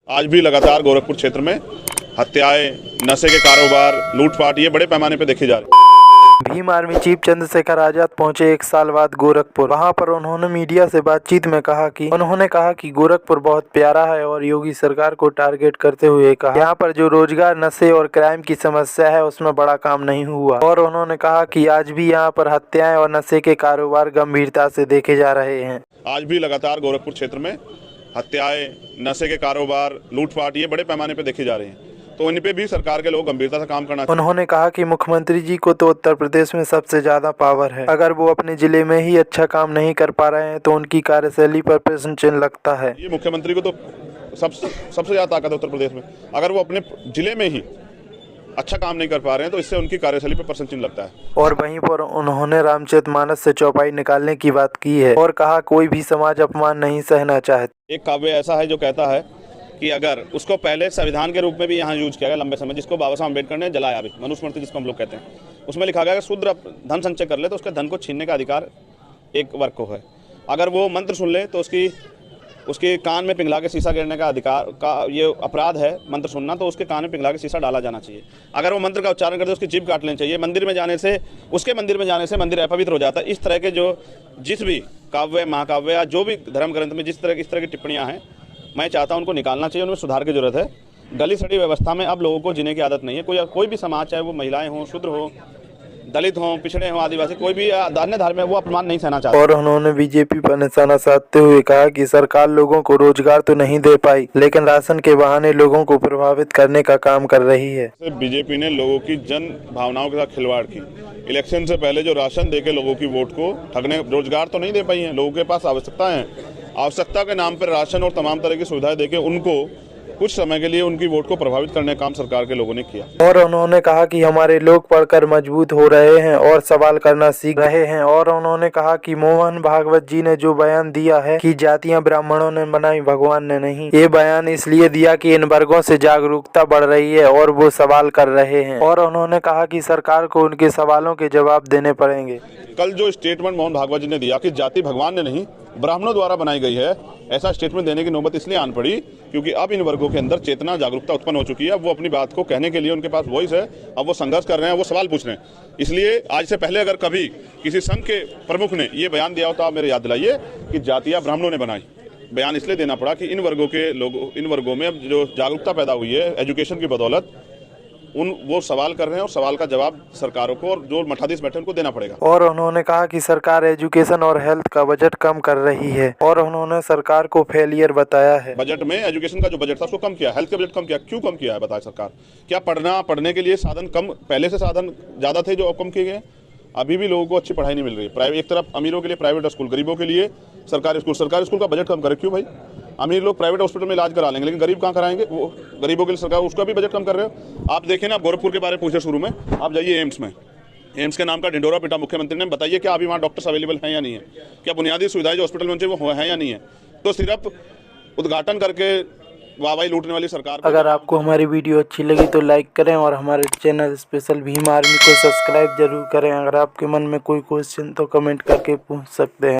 आज भी लगातार गोरखपुर क्षेत्र में हत्याएं, नशे के कारोबार, लूटपाट ये बड़े पैमाने पर देखी जा रही है। भीम आर्मी चीफ चंद्रशेखर आजाद पहुंचे 1 साल बाद गोरखपुर। वहां पर उन्होंने मीडिया से बातचीत में कहा कि गोरखपुर बहुत प्यारा है और योगी सरकार को टारगेट करते हुए कहा यहाँ पर जो रोजगार, नशे और क्राइम की समस्या है उसमें बड़ा काम नहीं हुआ। और उन्होंने कहा कि आज भी यहाँ पर हत्याएं और नशे के कारोबार गंभीरता से देखे जा रहे हैं। आज भी लगातार गोरखपुर क्षेत्र में हत्याएं, नशे के कारोबार, लूटपाट ये बड़े पैमाने पर देखी जा रही है, तो इन पे भी सरकार के लोग गंभीरता से काम करना चाहिए। उन्होंने कहा कि मुख्यमंत्री जी को तो उत्तर प्रदेश में सबसे ज्यादा पावर है। अगर वो अपने जिले में ही अच्छा काम नहीं कर पा रहे हैं तो उनकी कार्यशैली पर प्रश्न चिन्ह लगता है। ये मुख्यमंत्री को तो सबसे ज्यादा ताकत है उत्तर प्रदेश में। अगर वो अपने जिले में ही अच्छा काम नहीं कर पा रहे हैं तो इससे उनकी कार्यशैली पर प्रश्न चिन्ह लगता है। और वहीं पर उन्होंने रामचरितमानस से चौपाई निकालने की बात की है और कहा कोई भी समाज अपमान नहीं सहना चाहता। एक काव्य ऐसा है जो कहता है कि अगर उसको पहले संविधान के रूप में भी यहाँ यूज किया गया लंबे समय, जिसको बाबा साहब अम्बेडकर ने जलाया भी, मनुस्मृति जिसको हम लोग कहते हैं, उसमें लिखा गया कि शूद्र धन संचय कर ले तो उसके धन को छीनने का अधिकार एक वर्ग को है। अगर वो मंत्र सुन ले तो उसके कान में पिघला के शीशा गिरने का अधिकार का ये अपराध है मंत्र सुनना, तो उसके कान में पिघला के शीशा डाला जाना चाहिए। अगर वो मंत्र का उच्चारण करते उसकी जीभ काट लेनी चाहिए। मंदिर में जाने से मंदिर अपवित्र हो जाता है। इस तरह के जिस भी काव्य, महाकाव्य या जो भी धर्म ग्रंथ में इस तरह की टिप्पणियाँ हैं, मैं चाहता हूं उनको निकालना चाहिए। उनमें सुधार की जरूरत है। गली सड़ी व्यवस्था में अब लोगों को जीने की आदत नहीं है। कोई भी समाज, चाहे वो महिलाएं हों, शूद्र हो, दलित हों, पिछड़े हों, आदिवासी, कोई भी अन्य धर्म है, वो अपमान नहीं सहना चाहता। और उन्होंने बीजेपी पर निशाना साधते हुए कहा कि सरकार लोगों को रोजगार तो नहीं दे पाई, लेकिन राशन के बहाने लोगों को प्रभावित करने का काम कर रही है। बीजेपी ने लोगों की जन भावनाओं के साथ खिलवाड़ की। इलेक्शन से पहले जो राशन देके लोगों की वोट को ठगने, रोजगार तो नहीं दे पाई है। लोगों के पास आवश्यकता के नाम पर राशन और तमाम तरह की सुविधाएं देके उनको कुछ समय के लिए उनकी वोट को प्रभावित करने का काम सरकार के लोगों ने किया। और उन्होंने कहा कि हमारे लोग पढ़कर मजबूत हो रहे हैं और सवाल करना सीख रहे हैं। और उन्होंने कहा कि मोहन भागवत जी ने जो बयान दिया है कि जातियां ब्राह्मणों ने बनाई, भगवान ने नहीं, ये बयान इसलिए दिया कि इन वर्गों से जागरूकता बढ़ रही है और वो सवाल कर रहे हैं। और उन्होंने कहा कि सरकार को उनके सवालों के जवाब देने पड़ेंगे। कल जो स्टेटमेंट मोहन भागवत जी ने दिया कि जाति भगवान ने नहीं, ब्राह्मणों द्वारा बनाई गई है, ऐसा स्टेटमेंट देने की नौबत इसलिए आन पड़ी क्योंकि अब इन वर्गों के अंदर चेतना, जागरूकता उत्पन्न हो चुकी है। वो अपनी बात को कहने के लिए उनके पास वॉइस है। अब वो संघर्ष कर रहे हैं, वो सवाल पूछ रहे हैं। इसलिए आज से पहले अगर कभी किसी संघ के प्रमुख ने ये बयान दिया होता, आप मेरे याद दिलाइए कि जातियां ब्राह्मणों ने बनाई। बयान इसलिए देना पड़ा कि इन वर्गों में अब जो जागरूकता पैदा हुई है एजुकेशन की बदौलत, वो सवाल कर रहे हैं और सवाल का जवाब सरकारों को और जो मठाधीश बैठे उनको देना पड़ेगा। और उन्होंने कहा कि सरकार एजुकेशन और हेल्थ का बजट कम कर रही है और उन्होंने सरकार को फेलियर बताया है। बजट में एजुकेशन का जो बजट था उसको कम किया, हेल्थ का बजट कम किया। क्यों कम किया है बताए सरकार? क्या पढ़ने के लिए साधन कम, पहले से साधन ज्यादा थे जो अब कम किए गए? अभी भी लोगों को अच्छी पढ़ाई नहीं मिल रही। प्राइवेट, एक तरफ अमीरों के लिए प्राइवेट स्कूल, गरीबों के लिए सरकारी स्कूल का बजट कम करे। क्यों भाई? अमीर लोग प्राइवेट हॉस्पिटल में इलाज करा लेंगे, लेकिन गरीब कहाँ कराएंगे? वो गरीबों के लिए सरकार उसका भी बजट कम कर रहे हो। आप देखिए ना, गोरखपुर के बारे में पूछे शुरू में, आप जाइए एम्स में, एम्स के नाम का ढिंडोरा पीटा मुख्यमंत्री ने। बताइए क्या अभी वहाँ डॉक्टर्स अवेलेबल हैं या नहीं है? क्या बुनियादी सुविधाएं जो हॉस्पिटल में चाहिए वो है या नहीं है? तो सिर्फ उद्घाटन करके वाहवाही लूटने वाली सरकार। अगर आपको हमारी वीडियो अच्छी लगी तो लाइक करें और हमारे चैनल स्पेशल भीम आर्मी को सब्सक्राइब जरूर करें। अगर आपके मन में कोई क्वेश्चन तो कमेंट करके पूछ सकते हैं।